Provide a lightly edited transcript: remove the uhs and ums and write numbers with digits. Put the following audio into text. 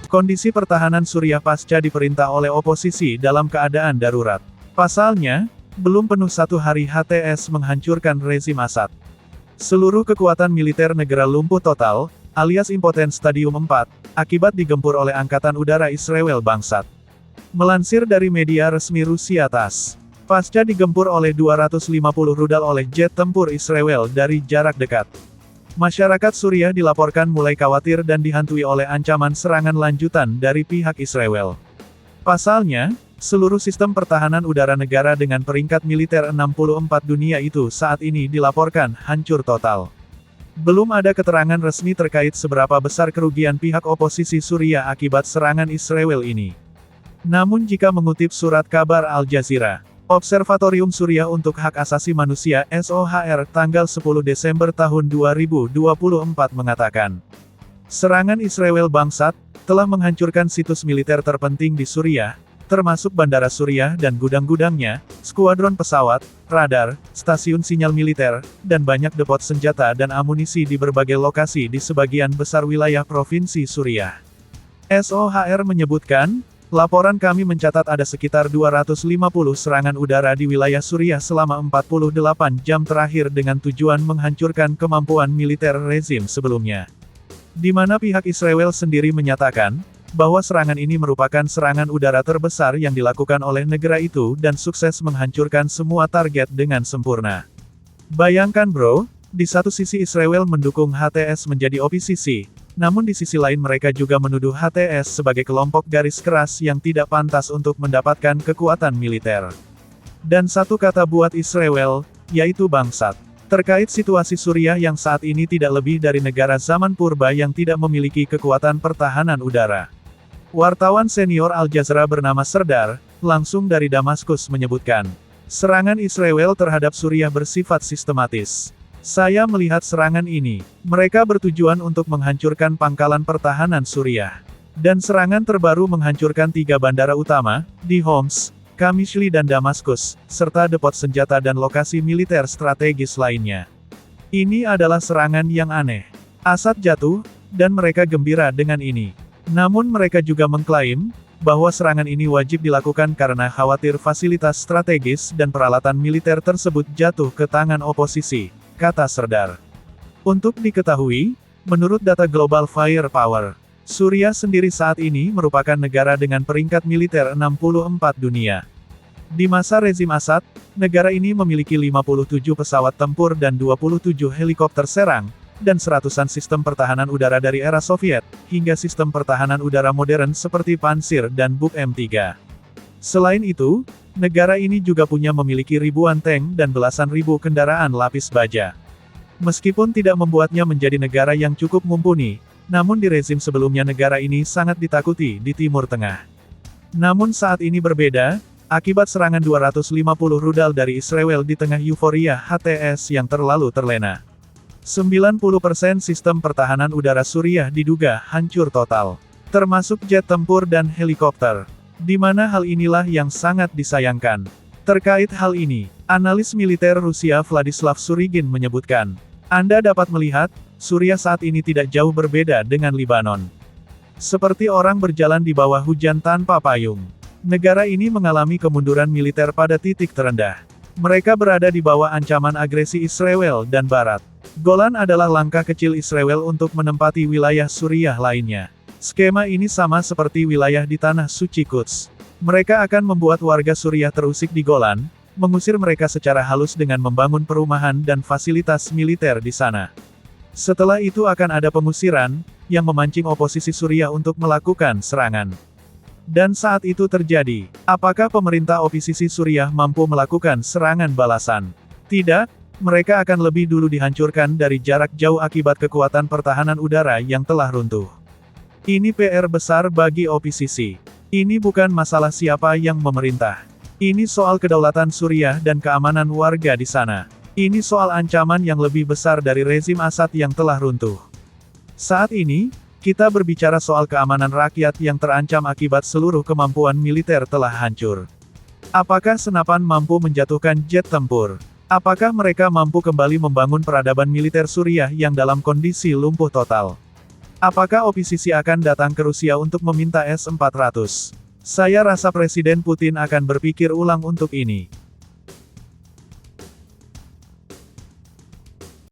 Kondisi pertahanan Suriah pasca diperintah oleh oposisi dalam keadaan darurat. Pasalnya, belum penuh 1 hari HTS menghancurkan rezim Assad. Seluruh kekuatan militer negara lumpuh total, alias impoten stadium 4, akibat digempur oleh Angkatan Udara Israel bangsat. Melansir dari media resmi Rusia TASS, pasca digempur oleh 250 rudal oleh jet tempur Israel dari jarak dekat, masyarakat Suriah dilaporkan mulai khawatir dan dihantui oleh ancaman serangan lanjutan dari pihak Israel. Pasalnya, seluruh sistem pertahanan udara negara dengan peringkat militer 64 dunia itu saat ini dilaporkan hancur total. Belum ada keterangan resmi terkait seberapa besar kerugian pihak oposisi Suriah akibat serangan Israel ini. Namun jika mengutip surat kabar Al Jazeera, Observatorium Suriah untuk Hak Asasi Manusia (SOHR) tanggal 10 Desember tahun 2024 mengatakan, serangan Israel bangsat telah menghancurkan situs militer terpenting di Suriah, termasuk bandara Suriah dan gudang-gudangnya, skuadron pesawat, radar, stasiun sinyal militer, dan banyak depot senjata dan amunisi di berbagai lokasi di sebagian besar wilayah provinsi Suriah. SOHR menyebutkan, laporan kami mencatat ada sekitar 250 serangan udara di wilayah Suriah selama 48 jam terakhir dengan tujuan menghancurkan kemampuan militer rezim sebelumnya. Di mana pihak Israel sendiri menyatakan, bahwa serangan ini merupakan serangan udara terbesar yang dilakukan oleh negara itu dan sukses menghancurkan semua target dengan sempurna. Bayangkan bro, di satu sisi Israel mendukung HTS menjadi oposisi, namun di sisi lain mereka juga menuduh HTS sebagai kelompok garis keras yang tidak pantas untuk mendapatkan kekuatan militer. Dan satu kata buat Israel, yaitu bangsat. Terkait situasi Suriah yang saat ini tidak lebih dari negara zaman purba yang tidak memiliki kekuatan pertahanan udara. Wartawan senior Al Jazeera bernama Serdar, langsung dari Damaskus menyebutkan, serangan Israel terhadap Suriah bersifat sistematis. Saya melihat serangan ini, mereka bertujuan untuk menghancurkan pangkalan pertahanan Suriah. Dan serangan terbaru menghancurkan 3 bandara utama, di Homs, Qamishli dan Damaskus, serta depot senjata dan lokasi militer strategis lainnya. Ini adalah serangan yang aneh. Assad jatuh, dan mereka gembira dengan ini. Namun mereka juga mengklaim, bahwa serangan ini wajib dilakukan karena khawatir fasilitas strategis dan peralatan militer tersebut jatuh ke tangan oposisi, kata Serdar. Untuk diketahui, menurut data Global Firepower, Suriah sendiri saat ini merupakan negara dengan peringkat militer 64 dunia. Di masa rezim Assad, negara ini memiliki 57 pesawat tempur dan 27 helikopter serang, dan seratusan sistem pertahanan udara dari era Soviet, hingga sistem pertahanan udara modern seperti Pansir dan Buk M3. Selain itu, negara ini juga memiliki ribuan tank dan belasan ribu kendaraan lapis baja. Meskipun tidak membuatnya menjadi negara yang cukup mumpuni, namun di rezim sebelumnya negara ini sangat ditakuti di Timur Tengah. Namun saat ini berbeda, akibat serangan 250 rudal dari Israel di tengah euforia HTS yang terlalu terlena. 90% sistem pertahanan udara Suriah diduga hancur total, termasuk jet tempur dan helikopter. Di mana hal inilah yang sangat disayangkan. Terkait hal ini, analis militer Rusia Vladislav Surigin menyebutkan, Anda dapat melihat, Suriah saat ini tidak jauh berbeda dengan Lebanon. Seperti orang berjalan di bawah hujan tanpa payung. Negara ini mengalami kemunduran militer pada titik terendah. Mereka berada di bawah ancaman agresi Israel dan Barat. Golan adalah langkah kecil Israel untuk menempati wilayah Suriah lainnya. Skema ini sama seperti wilayah di Tanah Suci Quds. Mereka akan membuat warga Suriah terusik di Golan, mengusir mereka secara halus dengan membangun perumahan dan fasilitas militer di sana. Setelah itu akan ada pengusiran, yang memancing oposisi Suriah untuk melakukan serangan. Dan saat itu terjadi, apakah pemerintah oposisi Suriah mampu melakukan serangan balasan? Tidak, mereka akan lebih dulu dihancurkan dari jarak jauh akibat kekuatan pertahanan udara yang telah runtuh. Ini PR besar bagi oposisi. Ini bukan masalah siapa yang memerintah. Ini soal kedaulatan Suriah dan keamanan warga di sana. Ini soal ancaman yang lebih besar dari rezim Assad yang telah runtuh. Saat ini, kita berbicara soal keamanan rakyat yang terancam akibat seluruh kemampuan militer telah hancur. Apakah senapan mampu menjatuhkan jet tempur? Apakah mereka mampu kembali membangun peradaban militer Suriah yang dalam kondisi lumpuh total? Apakah oposisi akan datang ke Rusia untuk meminta S-400? Saya rasa Presiden Putin akan berpikir ulang untuk ini.